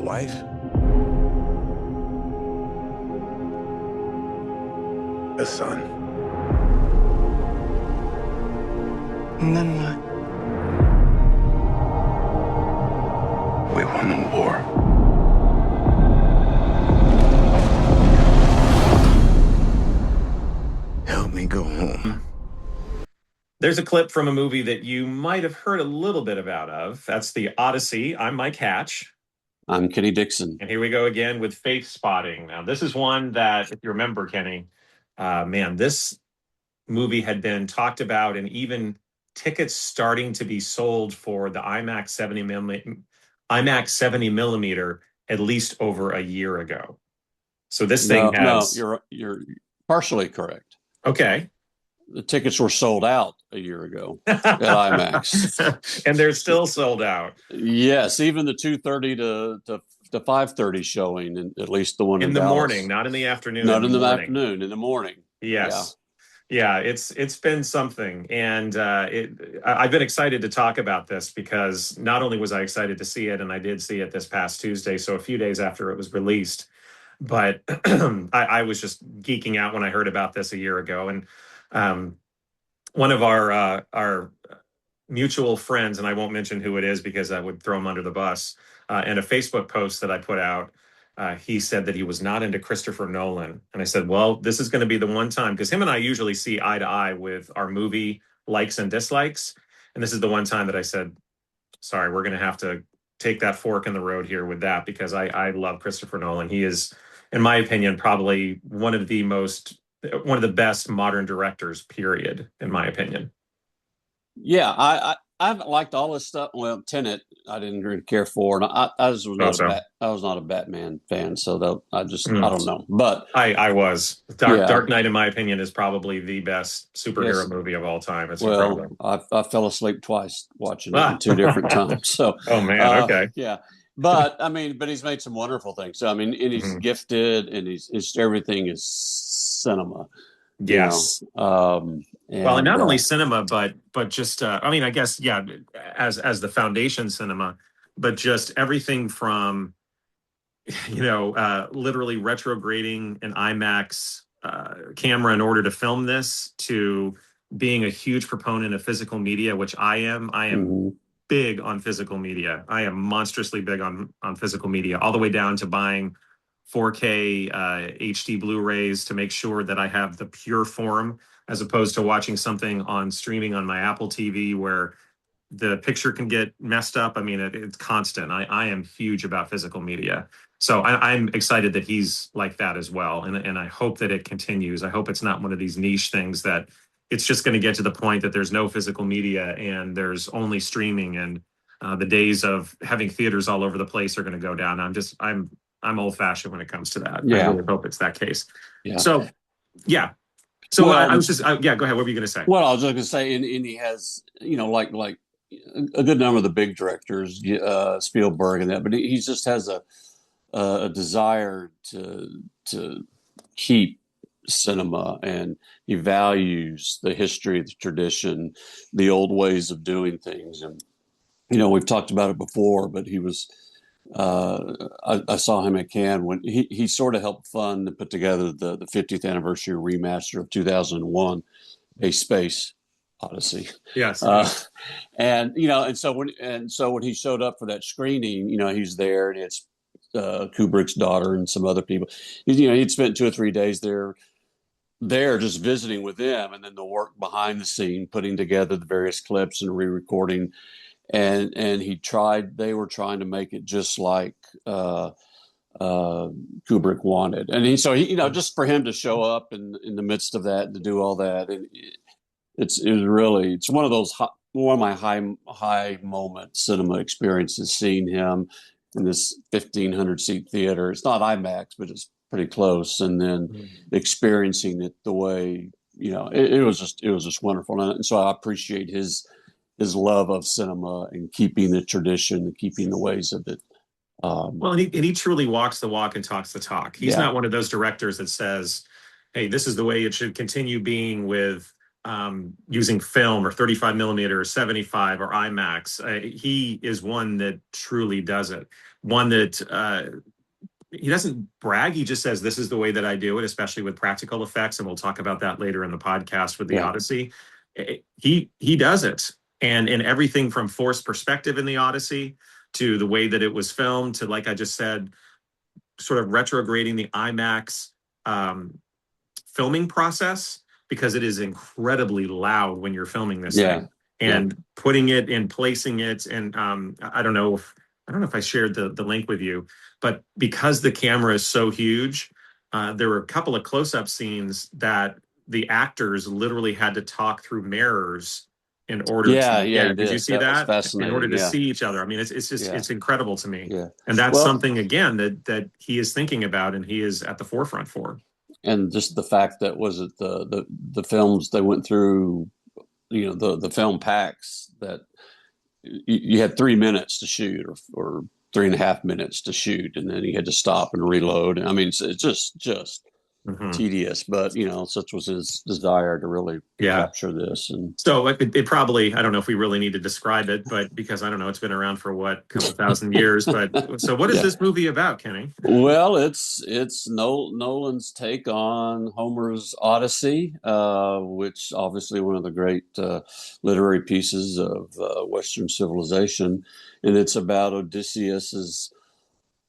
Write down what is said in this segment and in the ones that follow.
wife? A son. And then what? We won the war. Help me go home. There's a clip from a movie that you might have heard a little bit about. That's the Odyssey. I'm Mike Hatch. I'm Kenny Dickson. And here we go again with Faithspotting. Now, this is one that, if you remember, Kenny, this movie had been talked about and even tickets starting to be sold for the IMAX 70 millimeter at least over a year ago. So this thing has... No, you're partially correct. Okay. The tickets were sold out a year ago at IMAX. And they're still sold out. Yes, even the 2:30 to 5:30 showing, and at least the one in the Dallas. Morning, not in the afternoon. Not in the afternoon, in the morning. Yes. Yeah, it's been something. And I've been excited to talk about this because not only was I excited to see it, and I did see it this past Tuesday, so a few days after it was released, but I was just geeking out when I heard about this a year ago. And one of our mutual friends, and I won't mention who it is because I would throw him under the bus, in a Facebook post that I put out, he said that he was not into Christopher Nolan. And I said, well, this is going to be the one time, because him and I usually see eye to eye with our movie likes and dislikes. And this is the one time that I said, sorry, we're going to have to take that fork in the road here with that, because I love Christopher Nolan. He is, in my opinion, probably one of the best modern directors, period, in my opinion. Yeah, I've liked all this stuff. Well, Tenet, I didn't really care for, and I was not a Batman fan, so I don't know. But I was. Dark Knight, in my opinion, is probably the best superhero movie of all time. It's incredible. I fell asleep twice watching it in 2 different times. So, oh man, okay, yeah. But he's made some wonderful things. So, and he's gifted, and he's everything is cinema. Yes. And not only cinema, but just I guess as the foundation cinema, but just everything from literally retrograding an IMAX camera in order to film this, to being a huge proponent of physical media, which I am. I am big on physical media. I am monstrously big on physical media, all the way down to buying 4K HD Blu-rays to make sure that I have the pure form, as opposed to watching something on streaming on my Apple TV where the picture can get messed up. I mean, it's constant. I am huge about physical media. So I'm excited that he's like that as well. And I hope that it continues. I hope it's not one of these niche things that it's just going to get to the point that there's no physical media and there's only streaming, and the days of having theaters all over the place are going to go down. I'm old fashioned when it comes to that. Yeah. I really hope it's that case. Yeah. So, yeah. So go ahead. What were you going to say? Well, I was just going to say, and he has, like a good number of the big directors, Spielberg and that, but he just has a desire to keep cinema, and he values the history, the tradition, the old ways of doing things. And, we've talked about it before, but he was, I saw him at Cannes when he sort of helped fund and put together the 50th anniversary remaster of 2001, A Space Odyssey. Yes. So when he showed up for that screening, he's there, and it's Kubrick's daughter and some other people. He'd spent 2 or 3 days there just visiting with them, and then the work behind the scene, putting together the various clips and re-recording. And they were trying to make it just like Kubrick wanted. And he just for him to show up in the midst of that, to do all that, and it's one of my high moment cinema experiences, seeing him in this 1,500 seat theater. It's not IMAX, but it's pretty close. And then experiencing it the way, it was just wonderful. And so I appreciate his love of cinema and keeping the tradition and keeping the ways of it. And he truly walks the walk and talks the talk. He's not one of those directors that says, hey, this is the way it should continue being with using film or 35 millimeter or 75 or IMAX. He is one that truly does it. One that he doesn't brag. He just says, this is the way that I do it, especially with practical effects. And we'll talk about that later in the podcast with the Odyssey. He does it. And in everything from forced perspective in the Odyssey to the way that it was filmed to, like I just said, sort of retrograding the IMAX filming process, because it is incredibly loud when you're filming this thing, and putting it and placing it. And I don't know if I shared the link with you, but because the camera is so huge, there were a couple of close-up scenes that the actors literally had to talk through mirrors in order to did you see that? In order to see each other. I mean, it's just it's incredible to me. Yeah. And that's something, again, that he is thinking about and he is at the forefront for. And just the fact that was it the films they went through, the film packs that you had 3 minutes to shoot or 3.5 minutes to shoot, and then you had to stop and reload. I mean, it's just tedious, but such was his desire to really capture this. And so it probably, I don't know if we really need to describe it, but because I don't know, it's been around for a couple thousand years. But so what is this movie about, Kenny? Well, it's Nolan's take on Homer's Odyssey, which obviously one of the great literary pieces of Western civilization, and it's about Odysseus's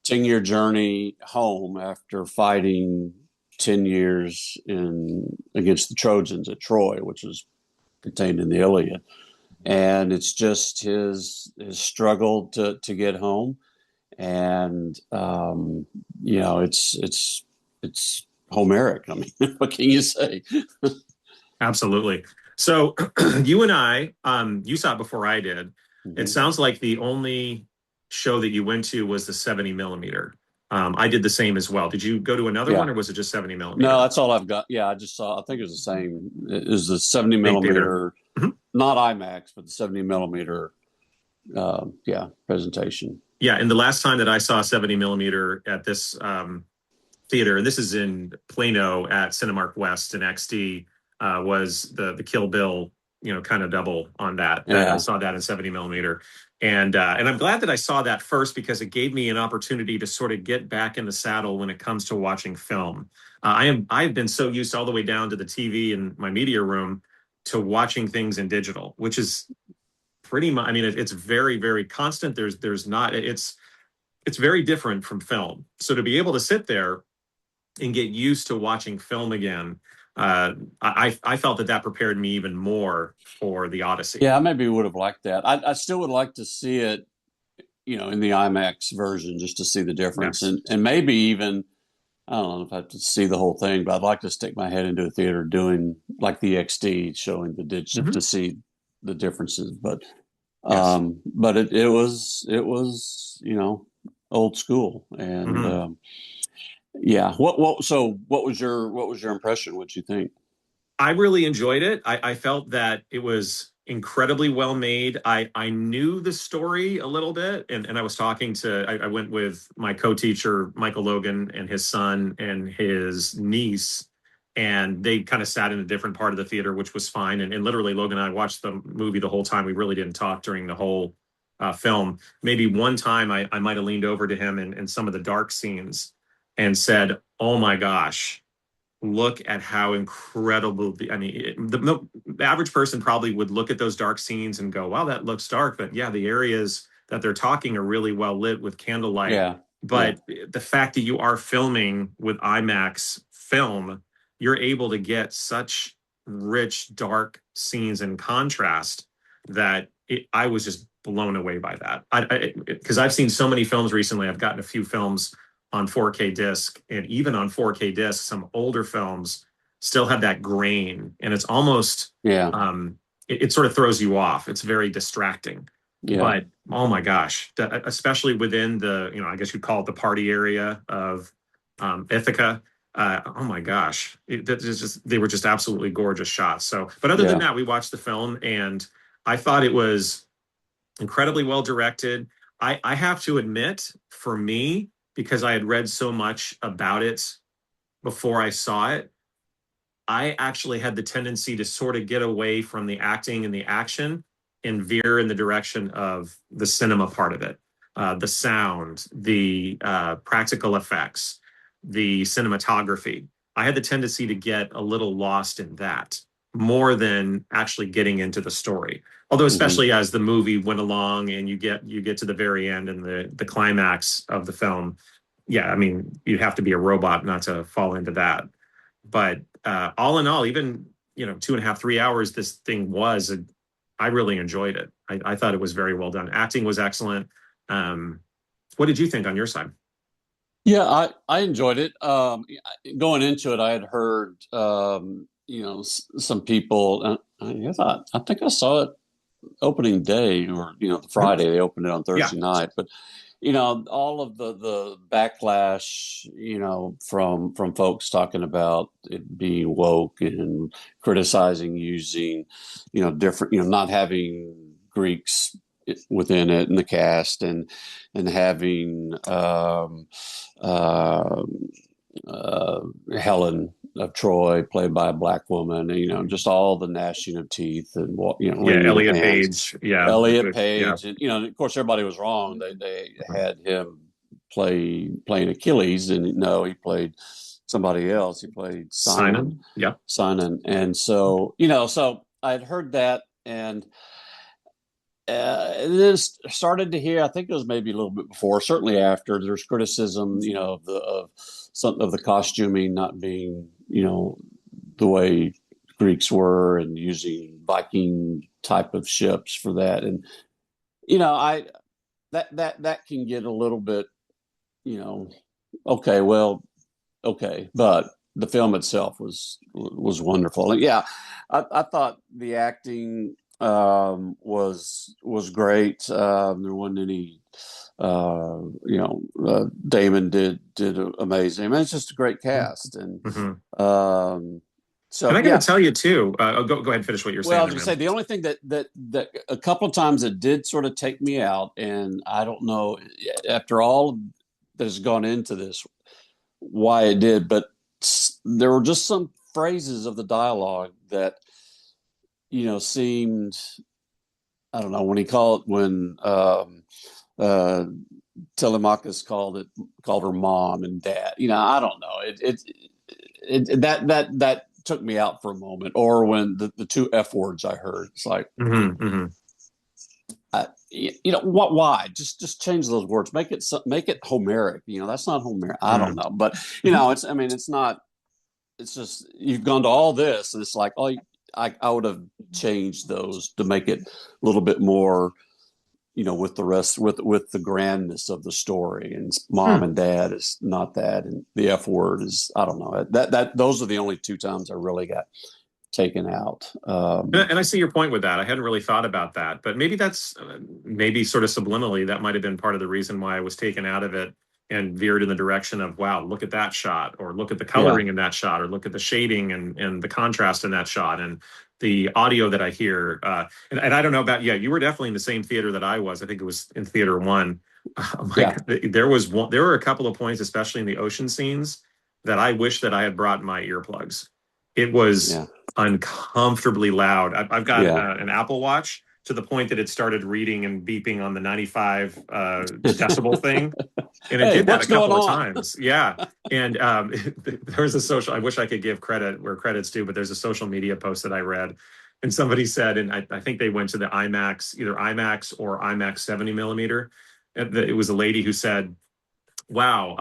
10-year journey home after fighting 10 years against the Trojans at Troy, which was contained in the Iliad. And it's just his struggle to get home. And, it's Homeric. I mean, what can you say? Absolutely. So you and I, you saw it before I did. Mm-hmm. It sounds like the only show that you went to was the 70 millimeter. I did the same as well. Did you go to another one, or was it just 70 millimeter? No, that's all I've got. Yeah, I just saw. I think it was the same. It was the 70 millimeter, not IMAX, but the 70 millimeter. Presentation. Yeah, and the last time that I saw 70 millimeter at this theater, and this is in Plano at Cinemark West in XD, was the Kill Bill, kind of double on that. Yeah. I saw that in 70 millimeter. And I'm glad that I saw that first, because it gave me an opportunity to sort of get back in the saddle when it comes to watching film. I've been so used all the way down to the TV in my media room to watching things in digital, which is pretty much, I mean, it's very, very constant. There's not, it's very different from film. So to be able to sit there and get used to watching film again, I felt that prepared me even more for the Odyssey. Yeah, I maybe would have liked that. I still would like to see it, in the IMAX version, just to see the difference. Yes. And maybe even, I don't know if I have to see the whole thing, but I'd like to stick my head into a theater doing like the XD, showing the digital to see the differences. But but it was old school. And yeah. So what was your impression? What'd you think? I really enjoyed it. I felt that it was incredibly well made. I knew the story a little bit, and I was talking I went with my co-teacher, Michael Logan, and his son and his niece, and they kind of sat in a different part of the theater, which was fine. And literally, Logan and I watched the movie the whole time. We really didn't talk during the whole film. Maybe one time I might have leaned over to him in some of the dark scenes and said, "Oh my gosh, look at how incredible." The average person probably would look at those dark scenes and go, "Wow, that looks dark." But yeah, the areas that they're talking are really well lit with candlelight. Yeah. But the fact that you are filming with IMAX film, you're able to get such rich, dark scenes and contrast that I was just blown away by that. Because I've seen so many films recently. I've gotten a few films on 4K disc, and even on 4K disc, some older films still have that grain, and it's almost it sort of throws you off. It's very distracting. Yeah. But oh my gosh, especially within the, I guess you'd call it the party area of Ithaca. Oh my gosh, they were just absolutely gorgeous shots. So, but other than that, we watched the film, and I thought it was incredibly well directed. I have to admit, for me, because I had read so much about it before I saw it, I actually had the tendency to sort of get away from the acting and the action and veer in the direction of the cinema part of it, the sound, the practical effects, the cinematography. I had the tendency to get a little lost in that more than actually getting into the story. Although, especially as the movie went along and you get to the very end and the climax of the film, yeah, I mean, you'd have to be a robot not to fall into that. But all in all, even 2.5, 3 hours, this thing was. I really enjoyed it. I thought it was very well done. Acting was excellent. What did you think on your side? Yeah, I enjoyed it. Going into it, I had heard some people. I think I saw it opening day, or the Friday they opened it on Thursday night. But all of the backlash, from folks talking about it being woke and criticizing using, different, not having Greeks within it in the cast, and having Helen of Troy played by a black woman, and just all the gnashing of teeth and Elliot Page, Elliot Page, and of course everybody was wrong. They had him playing Achilles, and no, he played somebody else. He played Simon. Simon, and so so I had heard that, and then started to hear. I think it was maybe a little bit before, certainly after. There's criticism, of some of the costuming not being, the way Greeks were, and using Viking type of ships for that, and that can get a little bit, okay, but the film itself was wonderful, and I thought the acting was great. There wasn't any, Damon did amazing. I mean, it's just a great cast, and so. And I got to tell you too. Go ahead and finish what you're saying. Well, I was going to say the only thing that a couple of times it did sort of take me out, and I don't know after all that has gone into this why it did, but there were just some phrases of the dialogue that seemed, I don't know, when Telemachus called her mom and dad. I don't know. That took me out for a moment. Or when the two F words I heard, it's like, what? Why? Just change those words. Make it Homeric. That's not Homeric. I don't know, but it's not. It's just you've gone to all this, and it's like, I would have changed those to make it a little bit more, with the rest, with the grandness of the story. And mom and dad is not that, and the F word is, I don't know. That those are the only two times I really got taken out. And I see your point with that. I hadn't really thought about that, but maybe that's maybe sort of subliminally that might have been part of the reason why I was taken out of it and veered in the direction of, wow, look at that shot, or look at the coloring in that shot, or look at the shading and the contrast in that shot, and the audio that I hear. And I don't know about, you were definitely in the same theater that I was. I think it was in theater 1. There were a couple of points, especially in the ocean scenes, that I wish that I had brought my earplugs. It was uncomfortably loud. I've got an Apple Watch, to the point that it started reading and beeping on the 95 decibel thing. And it did that a couple of times. Yeah. And there was a social, I wish I could give credit where credit's due, but there's a social media post that I read. And somebody said, and I think they went to the IMAX, either IMAX or IMAX 70 millimeter. It was a lady who said, wow,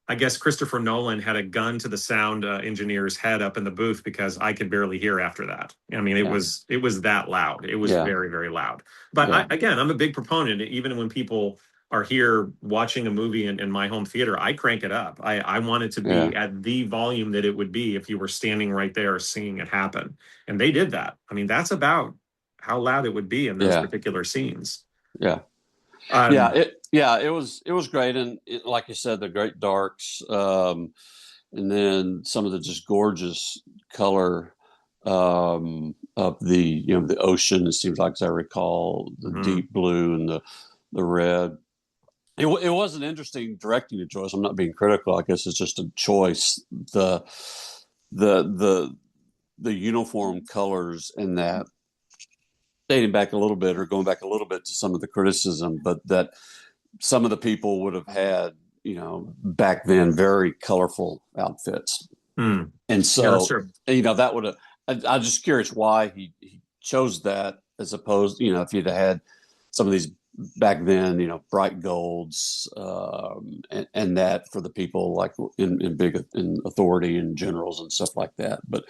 I guess Christopher Nolan had a gun to the sound engineer's head up in the booth, because I could barely hear after that. I mean, it was that loud. It was very, very loud. But I'm a big proponent. Even when people are here watching a movie in my home theater, I crank it up. I want it to be at the volume that it would be if you were standing right there seeing it happen. And they did that. I mean, that's about how loud it would be in those particular scenes. It was great, and like you said, the great darks, and then some of the just gorgeous color of the ocean. It seems like, as I recall, the deep blue and the red. It was an interesting directing choice. I'm not being critical. I guess it's just a choice. the uniform colors in that, dating back a little bit or going back a little bit to some of the criticism, but that some of the people would have had, back then, very colorful outfits. And so, that would have, I'm just curious why he chose that, as opposed, if you'd have had some of these back then, bright golds, and that for the people like in authority and generals and stuff like that. But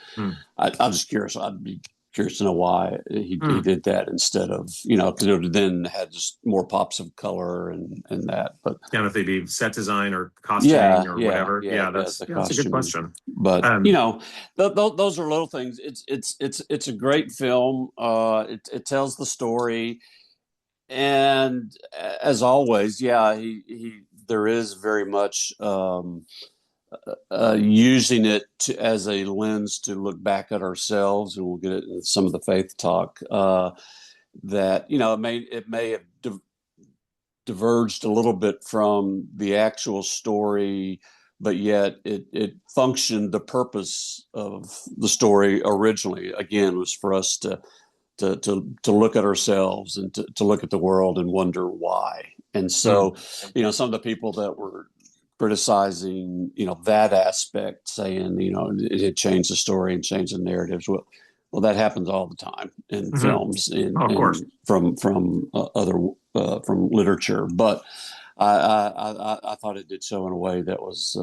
I'm just curious. I'd be curious to know why he did that instead of, because it would then had just more pops of color and that. But if they'd be set design or costuming or whatever. That's a good question. But those are little things. It's a great film. It tells the story. And as always, there is very much using it as a lens to look back at ourselves, and we'll get it in some of the faith talk. That it may have diverged a little bit from the actual story, but yet it functioned. The purpose of the story originally, again, was for us to look at ourselves and to look at the world and wonder why. And so, some of the people that were criticizing, that aspect, saying, it had changed the story and changed the narratives. Well, that happens all the time in films and from literature. But I thought it did so in a way that was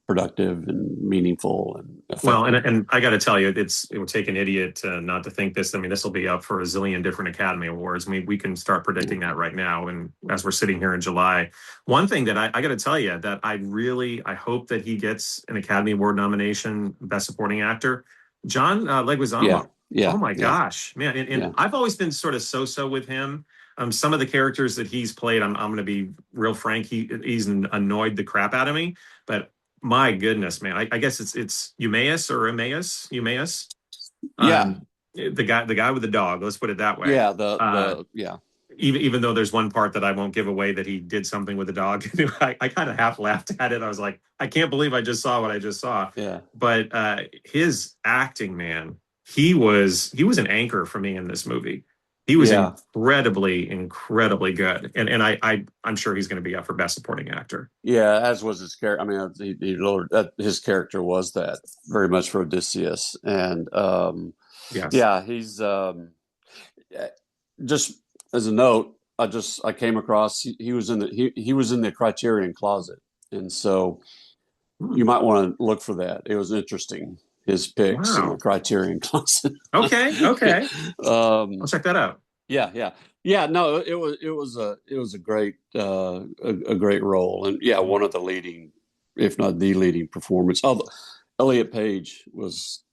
productive and meaningful and effective. Well, and I got to tell you, it would take an idiot not to think this. I mean, this will be up for a zillion different Academy Awards. I mean, we can start predicting that right now. And as we're sitting here in July, one thing that I got to tell you that I hope that he gets an Academy Award nomination, Best Supporting Actor, John Leguizamo. Yeah. Oh my gosh, man. And I've always been sort of so-so with him. Some of the characters that he's played, I'm going to be real frank. He's annoyed the crap out of me, but my goodness, man! I guess it's Eumaeus. The guy with the dog. Let's put it that way. Yeah. Even though there's one part that I won't give away that he did something with the dog. I kind of half laughed at it. I was like, I can't believe I just saw what I just saw. Yeah. But his acting, man, he was an anchor for me in this movie. He was incredibly good, and I'm sure he's going to be up for Best Supporting Actor. Yeah, as was his character. I mean, his character was that very much for Odysseus, and he's just as a note. I came across he was in the Criterion closet, and so you might want to look for that. It was interesting. His picks in the Criterion closet. Okay. I'll check that out. Yeah. No, it was a great role, and one of the leading, if not the leading performance. Although Elliot Page was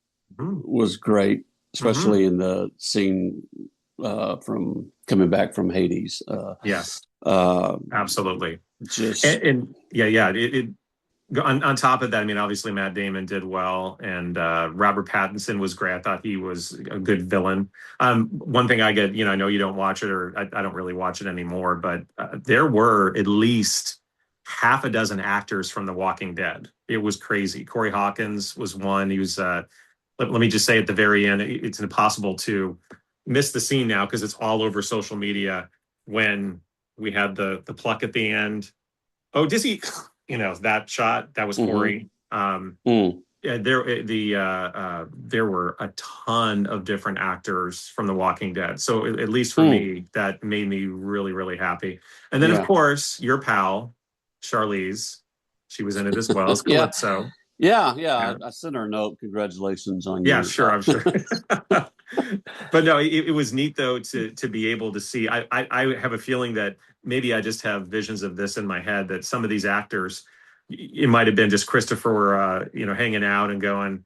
great, especially in the scene from coming back from Hades. Yes, absolutely. On top of that, I mean, obviously Matt Damon did well, and Robert Pattinson was great. I thought he was a good villain. One thing I get, I know you don't watch it, or I don't really watch it anymore, but there were at least half a dozen actors from The Walking Dead. It was crazy. Corey Hawkins was one. He was, let me just say at the very end, it's impossible to miss the scene now because it's all over social media when we had the pluck at the end. Odyssey. That shot, that was Corey. There were a ton of different actors from The Walking Dead. So at least for me, that made me really, really happy. And then, of course, your pal, Charlize, she was in it as well as Calypso. Yeah. I sent her a note. Congratulations on you. Yeah, sure, I'm sure. But no, it was neat though to be able to see. I have a feeling that maybe I just have visions of this in my head that some of these actors, it might have been just Christopher, hanging out and going,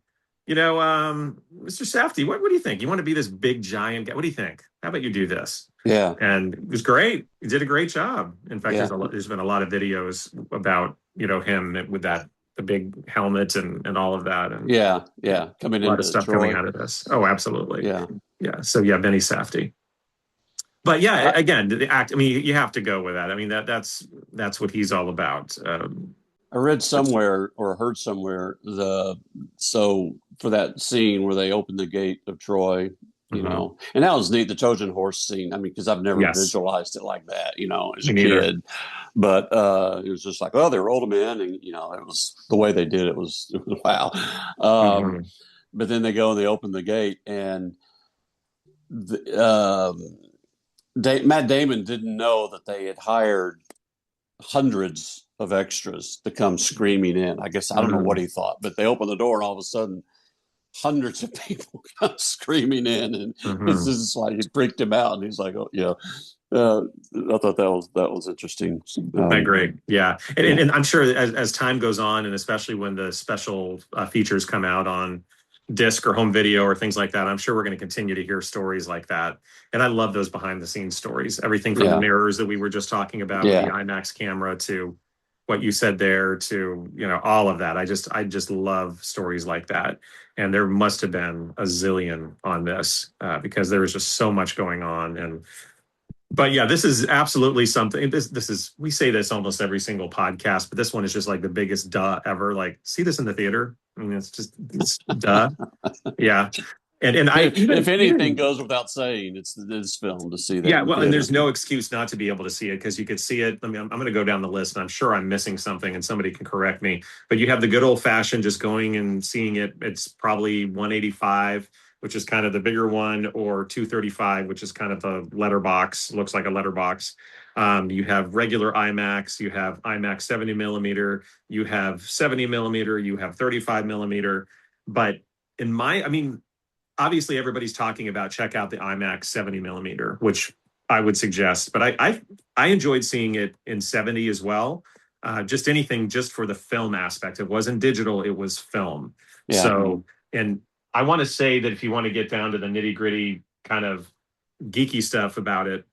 Mr. Safdie, what do you think? You want to be this big giant guy? What do you think? How about you do this? Yeah, and it was great. He did a great job. In fact, there's been a lot of videos about him with the big helmet and all of that. And coming a lot of stuff Troy. coming out of this. Oh, absolutely. Yeah. So Benny Safdie. But again, the act. I mean, you have to go with that. I mean, that's what he's all about. I read somewhere or heard somewhere so for that scene where they open the gate of Troy, and that was neat, the Trojan horse scene. I mean, because I've never Yes, visualized it like that, as me a neither. kid. But it was just like, oh, they rolled them in, and it was the way they did it was wow. But then they go and they open the gate, and Matt Damon didn't know that they had hired hundreds of extras to come screaming in. I guess I don't know what he thought, but they open the door and all of a sudden hundreds of people come screaming in, and it's just like it freaked him out, and he's like, "Oh yeah." I thought that was interesting. I agree. Yeah, and I'm sure as time goes on, and especially when the special features come out on disc or home video or things like that, I'm sure we're going to continue to hear stories like that. And I love those behind the scenes stories. Everything from the mirrors that we were just talking about, with the IMAX camera, to what you said there, to all of that. I just love stories like that. And there must have been a zillion on this because there was just so much going on. But yeah, this is absolutely something. This is, we say this almost every single podcast, but this one is just like the biggest duh ever. Like, see this in the theater? I mean, it's duh. Yeah. And if anything goes without saying, it's this film to see that. Yeah, well, and there's no excuse not to be able to see it, because you could see it. I mean, I'm going to go down the list, and I'm sure I'm missing something, and somebody can correct me. But you have the good old fashioned just going and seeing it. It's probably 185, which is kind of the bigger one, or 235, which is kind of the letterbox, looks like a letterbox. You have regular IMAX, you have IMAX 70 millimeter, you have 70 millimeter, you have 35 millimeter. But obviously everybody's talking about check out the IMAX 70 millimeter, which I would suggest. But I enjoyed seeing it in 70 as well. Just anything just for the film aspect. It wasn't digital, it was film. Yeah. So, and I want to say that if you want to get down to the nitty gritty kind of geeky stuff about it,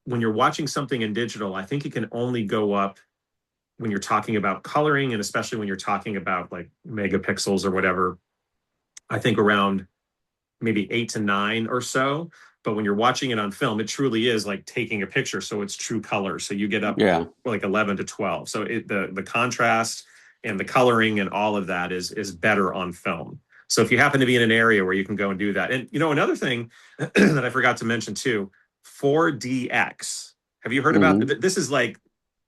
when you're watching something in digital, I think it can only go up when you're talking about coloring, and especially when you're talking about like megapixels or whatever. I think around maybe 8 to 9 or so. But when you're watching it on film, it truly is like taking a picture. So it's true color. So you get up like 11 to 12. So the contrast and the coloring and all of that is better on film. So if you happen to be in an area where you can go and do that. And another thing that I forgot to mention too, 4DX. Have you heard about it? This is like,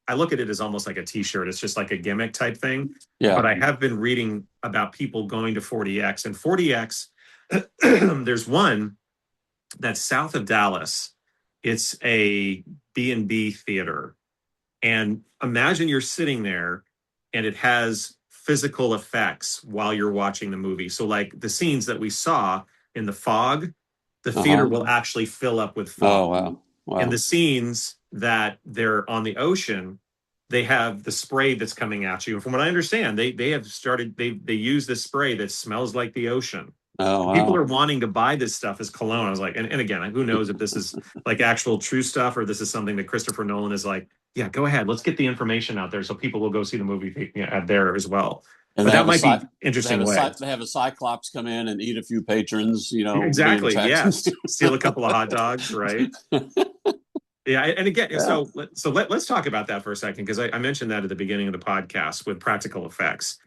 I look at it as almost like a t-shirt. It's just like a gimmick type thing. Yeah. But I have been reading about people going to 4DX, and 4DX, there's one that's south of Dallas. It's a B&B theater. And imagine you're sitting there and it has physical effects while you're watching the movie. So like the scenes that we saw in the fog, the theater will actually fill up with fog. Oh, wow. And the scenes that they're on the ocean, they have the spray that's coming at you. And from what I understand, they have started, they use this spray that smells like the ocean. Oh, wow. People are wanting to buy this stuff as cologne. I was like, and again, who knows if this is like actual true stuff, or this is something that Christopher Nolan is like, yeah, go ahead. Let's get the information out there so people will go see the movie there as well. And but that might be interesting. They have a Cyclops come in and eat a few patrons, Exactly. Yeah. Steal a couple of hot dogs, right? Yeah. And again, so let's talk about that for a second, because I mentioned that at the beginning of the podcast with practical effects.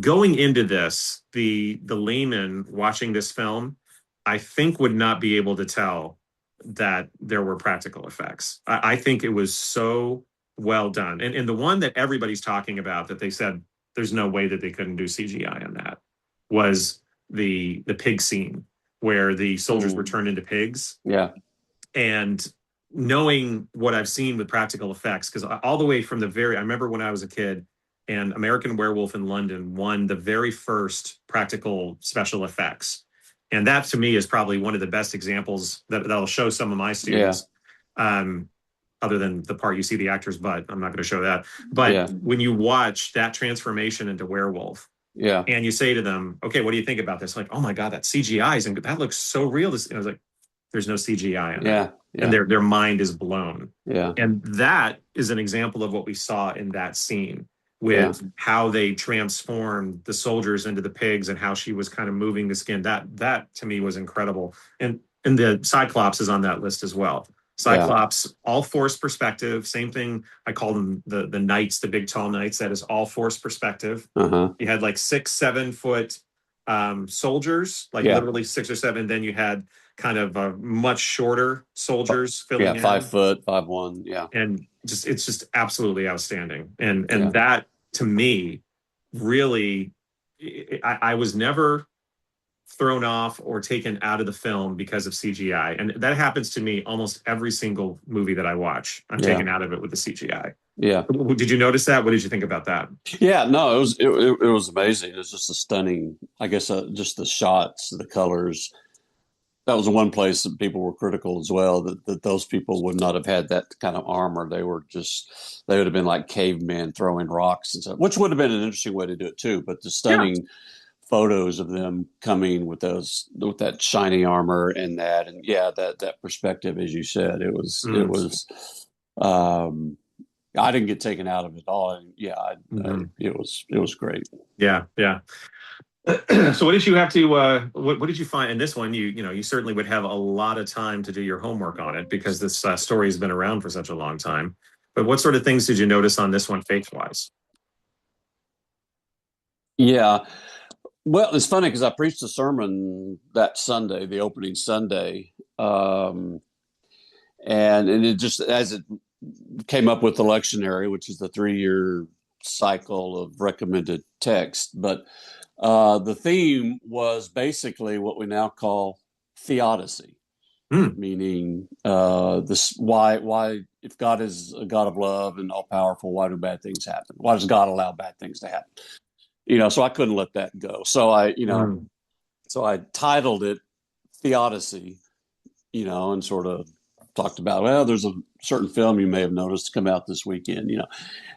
Going into this, the layman watching this film, I think, would not be able to tell that there were practical effects. I think it was so well done. And the one that everybody's talking about that they said there's no way that they couldn't do CGI on that was the pig scene where the soldiers were turned into pigs. Yeah. And knowing what I've seen with practical effects, because all the way from I remember when I was a kid, and American Werewolf in London won the very first practical special effects. And that to me is probably one of the best examples that'll show some of my students. Yeah. Other than the part you see the actor's butt, I'm not going to show that. But when you watch that transformation into werewolf, and you say to them, okay, what do you think about this? Like, oh my God, that CGI and that looks so real. And I was like, there's no CGI in that. And their mind is blown. Yeah. And that is an example of what we saw in that scene, with how they transformed the soldiers into the pigs and how she was kind of moving the skin. That to me was incredible. And the Cyclops is on that list as well. Cyclops, all forced perspective. Same thing. I call them the knights, the big tall knights. That is all forced perspective. You had like 6-7 foot soldiers, like literally 6 or 7. Then you had kind of much shorter soldiers filling in. 5 foot, 5'1". Yeah, and it's just absolutely outstanding. And that to me really, I was never thrown off or taken out of the film because of CGI. And that happens to me almost every single movie that I watch. I'm taken out of it with the CGI. Yeah. Did you notice that? What did you think about that? Yeah, no, it was amazing. It was just a stunning, I guess, just the shots, the colors. That was the one place that people were critical as well, that those people would not have had that kind of armor. They would have been like cavemen throwing rocks and stuff, which would have been an interesting way to do it too. But the stunning photos of them coming with that shiny armor and that perspective, as you said, it was I didn't get taken out of it at all. And it was great. Yeah. So what did you have to what did you find in this one? You certainly would have a lot of time to do your homework on it because this story has been around for such a long time. But what sort of things did you notice on this one, faith-wise? Yeah. Well, it's funny because I preached a sermon that Sunday, the opening Sunday, and it just, as it came up with the lectionary, which is the 3-year cycle of recommended text, but the theme was basically what we now call theodicy, meaning this why if God is a God of love and all powerful, why do bad things happen? Why does God allow bad things to happen? So I couldn't let that go. So I titled it Theodicy, and sort of talked about, well, there's a certain film you may have noticed come out this weekend,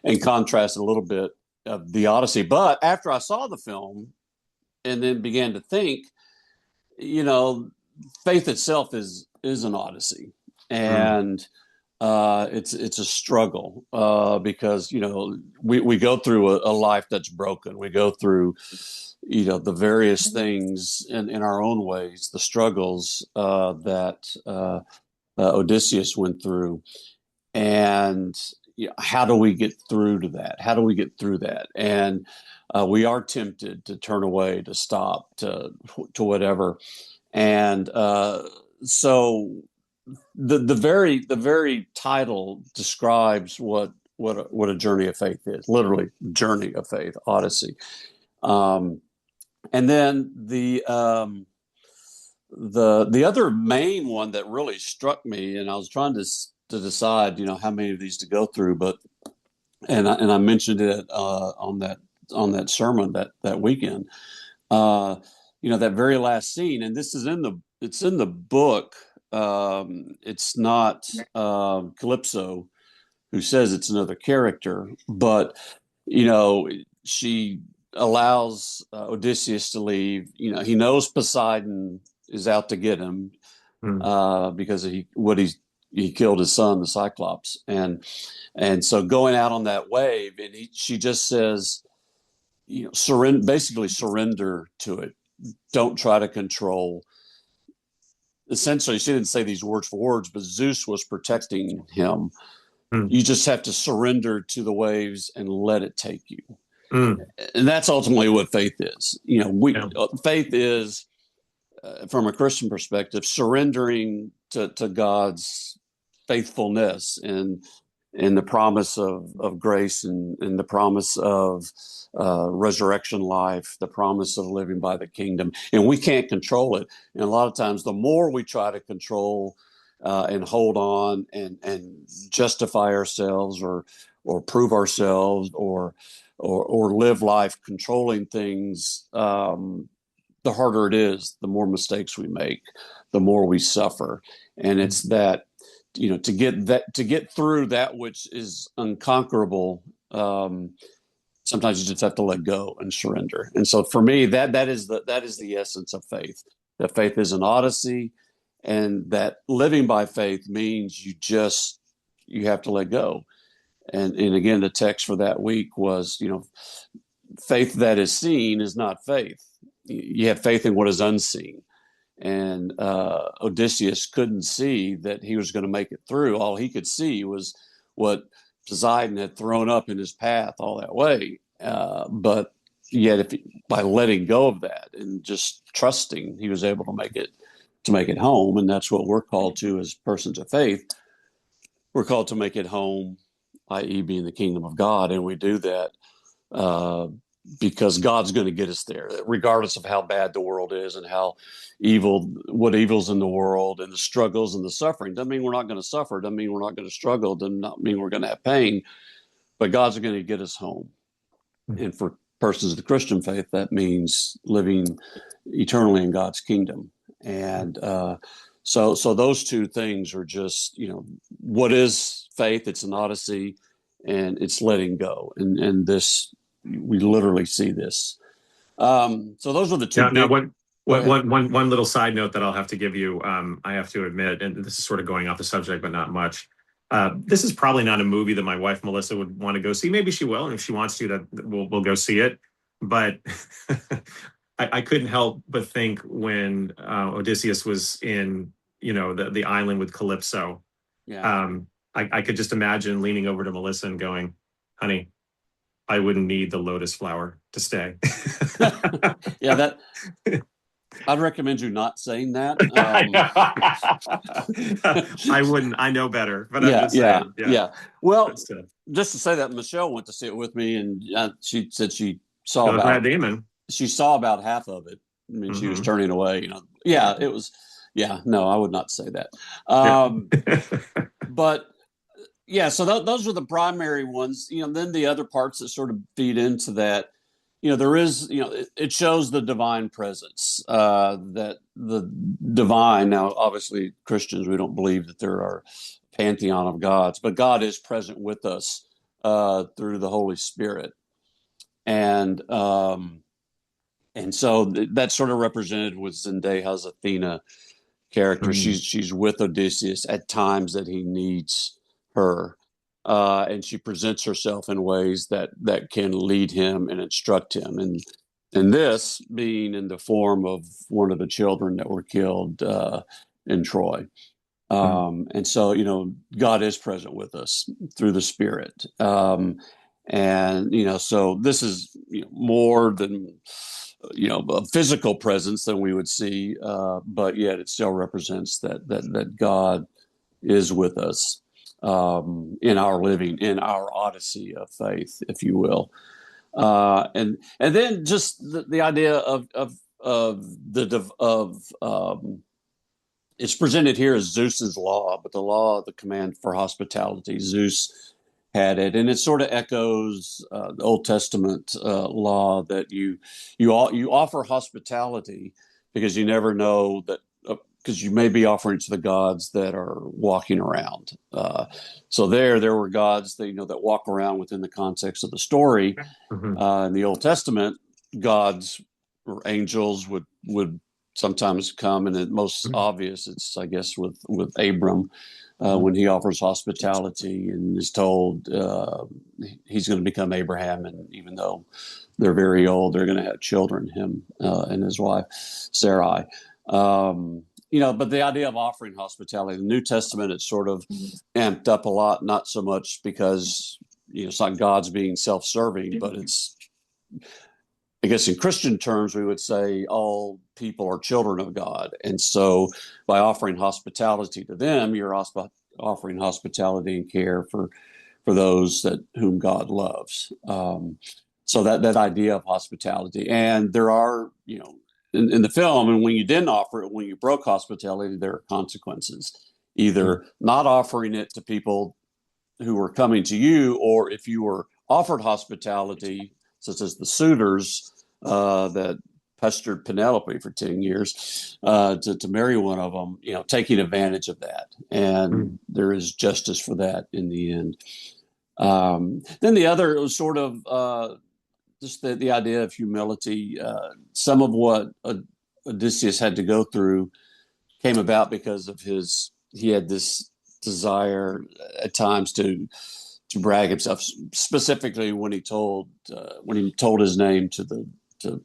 and contrasted a little bit of the Odyssey. But after I saw the film and then began to think, faith itself is an Odyssey. And it's a struggle because we go through a life that's broken. We go through the various things in our own ways, the struggles that Odysseus went through, and how do we get through to that? How do we get through that? And we are tempted to turn away, to stop, to whatever, and so. The very title describes what a journey of faith is. Literally, journey of faith, Odyssey. And then the other main one that really struck me, and I was trying to decide, how many of these to go through, and I mentioned it on that sermon that weekend. That very last scene, and this is in the book. It's not Calypso who says it's another character, but she allows Odysseus to leave. He knows Poseidon is out to get him because he killed his son, the Cyclops, and so going out on that wave, and she just says, basically surrender to it. Don't try to control. Essentially, she didn't say these words for words, but Zeus was protecting him. You just have to surrender to the waves and let it take you. And that's ultimately what faith is. Faith is, from a Christian perspective, surrendering to God's faithfulness and the promise of grace and the promise of resurrection life, the promise of living by the kingdom. And we can't control it. And a lot of times, the more we try to control and hold on and justify ourselves or prove ourselves or live life controlling things, the harder it is, the more mistakes we make, the more we suffer. And it's that, to get through that which is unconquerable, sometimes you just have to let go and surrender. And so for me, that is the essence of faith. That faith is an odyssey, and that living by faith means you have to let go. And again, the text for that week was, faith that is seen is not faith. You have faith in what is unseen. and Odysseus couldn't see that he was going to make it through. All he could see was what Poseidon had thrown up in his path all that way. But yet, by letting go of that and just trusting, he was able to make it home. And that's what we're called to as persons of faith. We're called to make it home, i.e., be in the kingdom of God, and we do that because God's going to get us there, regardless of how bad the world is and what evil's in the world and the struggles and the suffering. Doesn't mean we're not going to suffer. Doesn't mean we're not going to struggle. Doesn't not mean we're going to have pain. But God's going to get us home. And for persons of the Christian faith, that means living eternally in God's kingdom. And so those two things are just, what is faith? It's an Odyssey, and it's letting go. And this, we literally see this. So those are the two. Now, one little side note that I'll have to give you. I have to admit, and this is sort of going off the subject, but not much. This is probably not a movie that my wife Melissa would want to go see. Maybe she will, and if she wants to, that we'll go see it. But I couldn't help but think when Odysseus was in, the island with Calypso. Yeah. I could just imagine leaning over to Melissa and going, "Honey, I wouldn't need the lotus flower to stay." Yeah, I'd recommend you not saying that. I wouldn't. I know better. But Yeah, I'm just saying, yeah. Well, just to say that, Michelle went to see it with me, and she said she saw about Damon. She saw about half of it. I mean, she was turning away. Yeah, it was. Yeah, no, I would not say that. But yeah, so those are the primary ones. Then the other parts that sort of feed into that. There is, it shows the divine presence, that the divine. Now, obviously, Christians, we don't believe that there are a pantheon of gods, but God is present with us through the Holy Spirit. And so that's sort of represented with Zendaya's Athena character. Mm-hmm. She's with Odysseus at times that he needs her. And she presents herself in ways that can lead him and instruct him. And this being in the form of one of the children that were killed in Troy. And so, God is present with us through the Spirit. So this is more than, a physical presence than we would see, but yet it still represents that God is with us. In our living, in our Odyssey of faith, if you will, and then just the idea of it's presented here as Zeus's law, but the law, the command for hospitality, Zeus had it, and it sort of echoes the Old Testament law that you offer hospitality because you never know that. Because you may be offering to the gods that are walking around. So there were gods that walk around within the context of the story. Mm-hmm. In the Old Testament, gods or angels would sometimes come, and the most obvious, it's I guess with Abram when he offers hospitality and is told he's going to become Abraham, and even though they're very old, they're going to have children, him and his wife Sarai. But the idea of offering hospitality, the New Testament, it's sort of amped up a lot, not so much because, it's not God's being self-serving, but it's, I guess in Christian terms, we would say all people are children of God. And so by offering hospitality to them, you're offering hospitality and care for those whom God loves. So that idea of hospitality. And there are, in the film, and when you didn't offer it, when you broke hospitality, there are consequences. Either not offering it to people who were coming to you, or if you were offered hospitality, such as the suitors that pestered Penelope for 10 years to marry one of them, taking advantage of that. And there is justice for that in the end. Then the other, it was sort of just the idea of humility. Some of what Odysseus had to go through came about because of he had this desire at times to brag himself, specifically when he told his name to the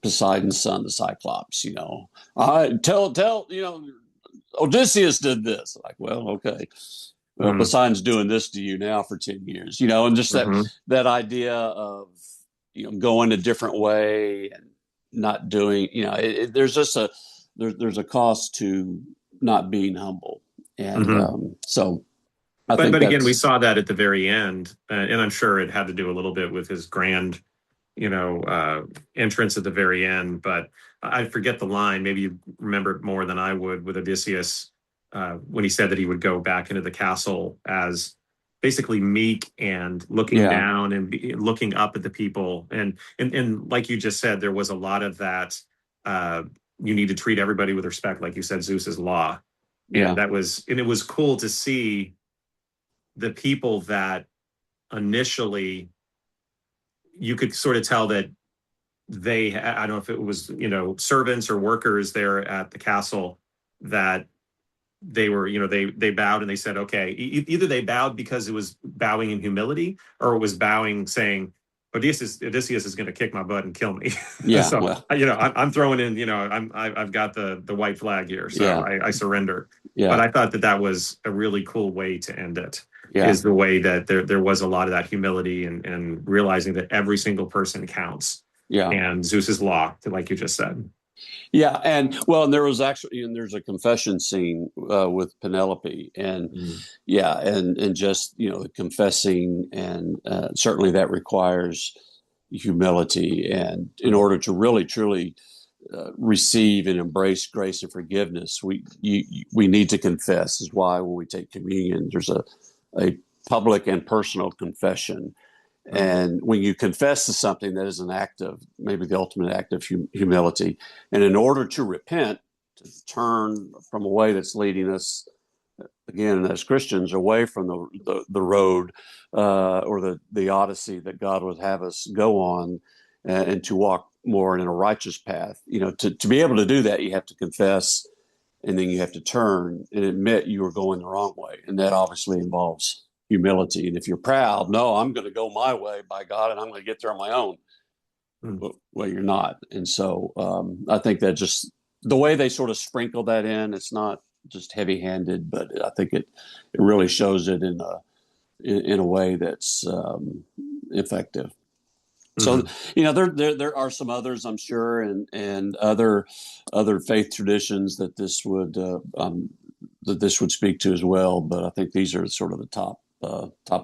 Poseidon's son, the Cyclops. Tell Odysseus did this. Like, well, okay. Well, Poseidon's doing this to you now for 10 years, and just that idea of, going a different way and not doing, there's just there's a cost to not being humble. And so I think, but again, we saw that at the very end, and I'm sure it had to do a little bit with his grand, entrance at the very end. But I forget the line. Maybe you remember it more than I would, with Odysseus, when he said that he would go back into the castle as basically meek and looking down and looking up at the people. And like you just said, there was a lot of that. You need to treat everybody with respect, like you said, Zeus's law. And it was cool to see the people that initially you could sort of tell that I don't know if it was, servants or workers there at the castle, that they were, they bowed and they said, okay, either they bowed because it was bowing in humility, or it was bowing saying, Odysseus is going to kick my butt and kill me. Yeah. So, well, I'm throwing in, I've got the white flag here. So I surrender. Yeah. But I thought that was a really cool way to end it. Yeah. Is the way that there was a lot of that humility and realizing that every single person counts. Yeah. And Zeus's law, like you just said. Yeah. And there was actually, there's a confession scene with Penelope, and and just, confessing, and certainly that requires humility. And in order to really, truly receive and embrace grace and forgiveness, we need to confess. Is why when we take communion, there's a public and personal confession. And when you confess to something, that is an act of, maybe the ultimate act of humility. And in order to repent, to turn from a way that's leading us, again, as Christians, away from the road or the Odyssey that God would have us go on, and to walk more in a righteous path, to be able to do that, you have to confess, and then you have to turn and admit you are going the wrong way. And that obviously involves humility. And if you're proud, no, I'm going to go my way, by God, and I'm going to get there on my own. Well, you're not. And so I think that just the way they sort of sprinkle that in, it's not just heavy-handed, but I think it really shows it in a way that's effective. So, there are some others, I'm sure, and other faith traditions that this would speak to as well. But I think these are sort of the top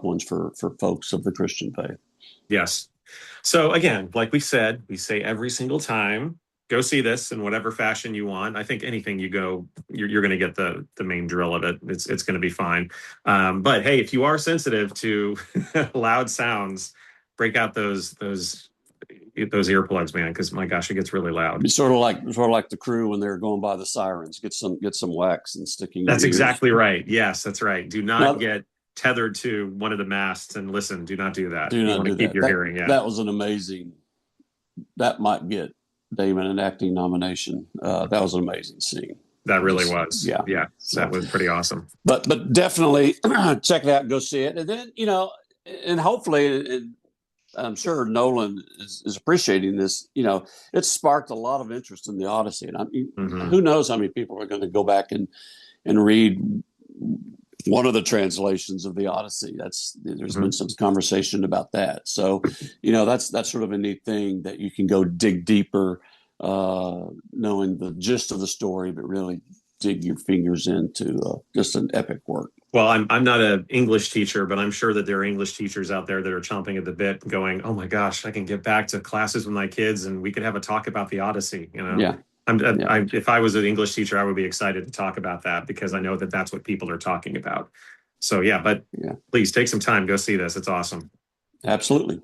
ones for folks of the Christian faith. Yes. So again, like we said, we say every single time, go see this in whatever fashion you want. I think anything you go, you're going to get the main drill of it. It's going to be fine. But hey, if you are sensitive to loud sounds, break out those earplugs, man, because my gosh, it gets really loud. It's sort of like the crew when they're going by the sirens. Get some wax and sticking. That's exactly right. Yes, that's right. Do not get tethered to one of the masts and listen. Do not do that. Do not you want to keep your hearing. Yeah, that was an amazing. That might get Damon an acting nomination. That was an amazing scene. That really was. Yeah. So, that was pretty awesome. But definitely check it out. Go see it, and then and hopefully. I'm sure Nolan is appreciating this. It sparked a lot of interest in the Odyssey, and who knows how many people are going to go back and read one of the translations of the Odyssey. There's been some conversation about that. So, that's sort of a neat thing, that you can go dig deeper, knowing the gist of the story, but really dig your fingers into just an epic work. Well, I'm not an English teacher, but I'm sure that there are English teachers out there that are chomping at the bit, going, "Oh my gosh, I can get back to classes with my kids, and we could have a talk about the Odyssey." Yeah. If I was an English teacher, I would be excited to talk about that, because I know that that's what people are talking about. So please take some time, go see this. It's awesome. Absolutely.